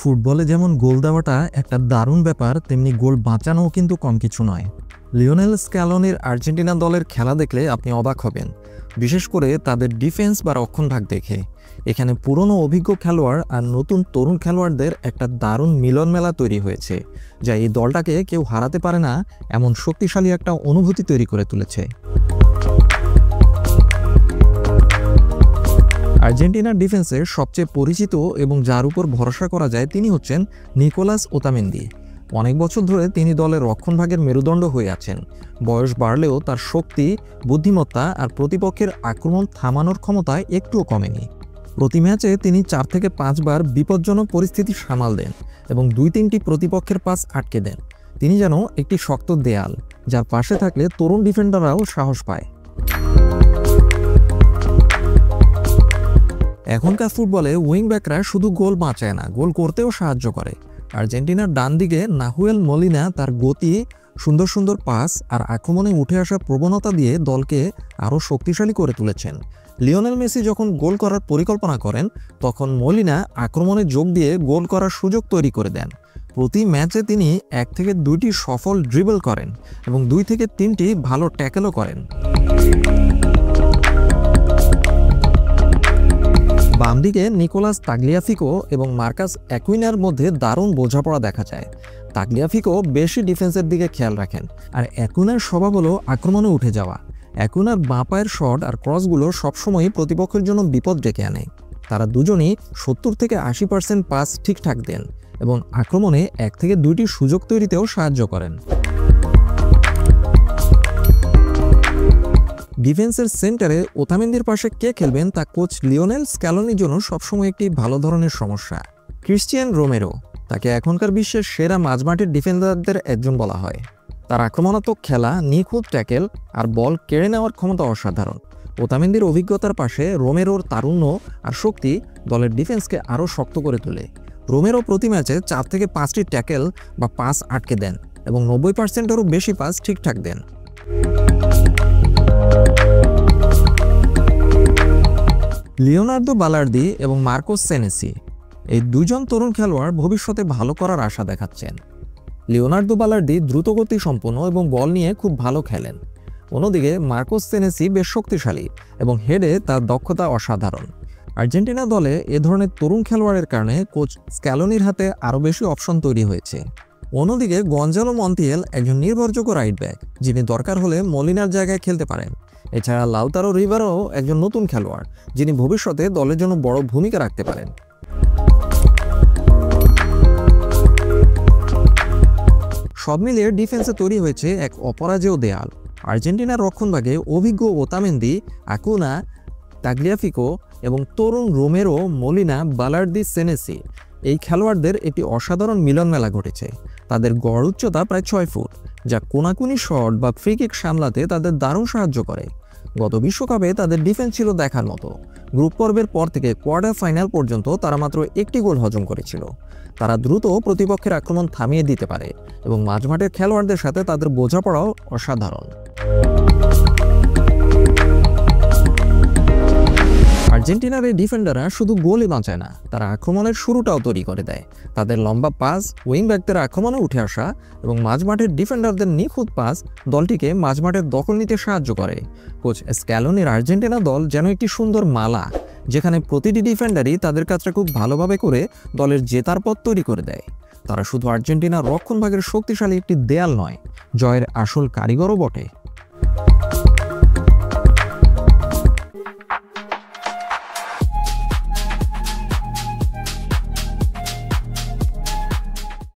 ফুটবলে যেমন গোল দেওয়াটা একটা দারুণ ব্যাপার, তেমনি গোল বাঁচানোও কিন্তু কম কিছু নয়। লিওনেল স্ক্যালোনির আর্জেন্টিনা দলের খেলা দেখলে আপনি অবাক হবেন, বিশেষ করে তাদের ডিফেন্স বা রক্ষণভাগ দেখে। এখানে পুরনো অভিজ্ঞ খেলোয়াড় আর নতুন তরুণ খেলোয়াড়দের একটা দারুণ মিলন মেলা তৈরি হয়েছে, যা এই দলটাকে কেউ হারাতে পারে না এমন শক্তিশালী একটা অনুভূতি তৈরি করে তুলেছে। আর্জেন্টিনার ডিফেন্সের সবচেয়ে পরিচিত এবং যার উপর ভরসা করা যায় তিনি হচ্ছেন নিকোলাস ওতামেন্দি। অনেক বছর ধরে তিনি দলের রক্ষণভাগের মেরুদণ্ড হয়ে আছেন। বয়স বাড়লেও তার শক্তি, বুদ্ধিমত্তা আর প্রতিপক্ষের আক্রমণ থামানোর ক্ষমতা একটুও কমেনি। প্রতি ম্যাচে তিনি 4 থেকে 5 বার বিপজ্জনক পরিস্থিতি সামাল দেন এবং 2-3টি প্রতিপক্ষের পাস আটকে দেন। তিনি যেন একটি শক্ত দেয়াল, যার পাশে থাকলে তরুণ ডিফেন্ডাররাও সাহস পায়। এখনকার ফুটবলে উইংব্যাকরা শুধু গোল বাঁচায় না, গোল করতেও সাহায্য করে। আর্জেন্টিনার ডান দিকে নাহুয়েল মলিনা তার গতি, সুন্দর সুন্দর পাস আর আক্রমণে উঠে আসার প্রবণতা দিয়ে দলকে আরও শক্তিশালী করে তুলেছেন। লিওনেল মেসি যখন গোল করার পরিকল্পনা করেন, তখন মলিনা আক্রমণে যোগ দিয়ে গোল করার সুযোগ তৈরি করে দেন। প্রতি ম্যাচে তিনি 1 থেকে 2টি সফল ড্রিবল করেন এবং 2 থেকে 3টি ভালো ট্যাকেলও করেন। বাম দিকে নিকোলাস তাগলিয়াফিকো এবং মার্কাস অ্যাকুইনার মধ্যে দারুণ বোঝাপড়া দেখা যায়। তাগলিয়াফিকো বেশি ডিফেন্সের দিকে খেয়াল রাখেন, আর অ্যাকুইনার স্বভাব হলো আক্রমণে উঠে যাওয়া। অ্যাকুইনার বাঁ পায়ের শট আর ক্রসগুলো সবসময়ই প্রতিপক্ষের জন্য বিপদ ডেকে আনে। তারা দুজনই 70 থেকে 80% পাস ঠিকঠাক দেন এবং আক্রমণে 1 থেকে 2টি সুযোগ তৈরিতেও সাহায্য করেন। ডিফেন্সের সেন্টারে ওতামেন্দির পাশে কে খেলবেন তা কোচ লিওনেল স্ক্যালোনির জন্য সবসময় একটি ভালো ধরনের সমস্যা। ক্রিস্টিয়ান রোমেরো, তাকে এখনকার বিশ্বের সেরা মাঝমাঠের ডিফেন্ডারদের একজন বলা হয়। তার আক্রমণাত্মক খেলা, নিখুঁত ট্যাকেল আর বল কেড়ে নেওয়ার ক্ষমতা অসাধারণ। ওতামেন্দির অভিজ্ঞতার পাশে রোমেরোর তারুণ্য আর শক্তি দলের ডিফেন্সকে আরও শক্ত করে তোলে। রোমেরো প্রতি ম্যাচে 4 থেকে 5টি ট্যাকেল বা পাস আটকে দেন এবং 90%-এরও বেশি পাস ঠিকঠাক দেন। লিওনার্দো বালার্দি এবং মার্কোস সেনেসি, এই দুজন তরুণ খেলোয়াড় ভবিষ্যতে ভালো করার আশা দেখাচ্ছেন। লিওনার্দো বালার্দি দ্রুতগতি সম্পন্ন এবং বল নিয়ে খুব ভালো খেলেন। অন্যদিকে মার্কোস সেনেসি বেশ শক্তিশালী এবং হেডে তার দক্ষতা অসাধারণ। আর্জেন্টিনা দলে এ ধরনের তরুণ খেলোয়াড়ের কারণে কোচ স্ক্যালোনির হাতে আরও বেশি অপশন তৈরি হয়েছে। অন্যদিকে গঞ্জালো মন্টিয়েল একজন নির্ভরযোগ্য রাইট ব্যাক, যিনি দরকার হলে মলিনার জায়গায় খেলতে পারেন। এছাড়া লাউতারো রিভারো একজন নতুন খেলোয়াড়, যিনি ভবিষ্যতে দলের জন্য বড় ভূমিকা রাখতে পারেন। সব মিলিয়ে ডিফেন্সে তৈরি হয়েছে এক অপরাজেয় দেয়াল। আর্জেন্টিনার রক্ষণভাগে অভিজ্ঞ ওতামেন্দি, আকুনা, তাগলিয়াফিকো এবং তরুণ রোমেরো, মলিনা, বালার্দি, সেনেসি, এই খেলোয়াড়দের একটি অসাধারণ মিলন মেলা ঘটেছে। তাদের গড় উচ্চতা প্রায় 6 ফুট, যা কোনাকুনি শট বা ফ্রি কিক সামলাতে তাদের দারুণ সাহায্য করে। গত বিশ্বকাপে তাদের ডিফেন্স ছিল দেখার মতো। গ্রুপ পর্বের পর থেকে কোয়ার্টার ফাইনাল পর্যন্ত তারা মাত্র 1টি গোল হজম করেছিল। তারা দ্রুত প্রতিপক্ষের আক্রমণ থামিয়ে দিতে পারে এবং মাঝমাঠের খেলোয়াড়দের সাথে তাদের বোঝাপড়াও অসাধারণ। আর্জেন্টিনার এই ডিফেন্ডাররা শুধু গোলই বাঁচায় না, তারা আক্রমণের শুরুটাও তৈরি করে দেয়। তাদের লম্বা পাস, উইংব্যাকদের আক্রমণে উঠে আসা এবং মাঝমাঠের ডিফেন্ডারদের নিখুঁত পাস দলটিকে মাঝমাঠের দখল নিতে সাহায্য করে। কোচ স্ক্যালোনির আর্জেন্টিনা দল যেন একটি সুন্দর মালা, যেখানে প্রতিটি ডিফেন্ডারই তাদের কাজটা খুব ভালোভাবে করে দলের জেতার পথ তৈরি করে দেয়। তারা শুধু আর্জেন্টিনার রক্ষণভাগের শক্তিশালী একটি দেয়াল নয়, জয়ের আসল কারিগরও বটে।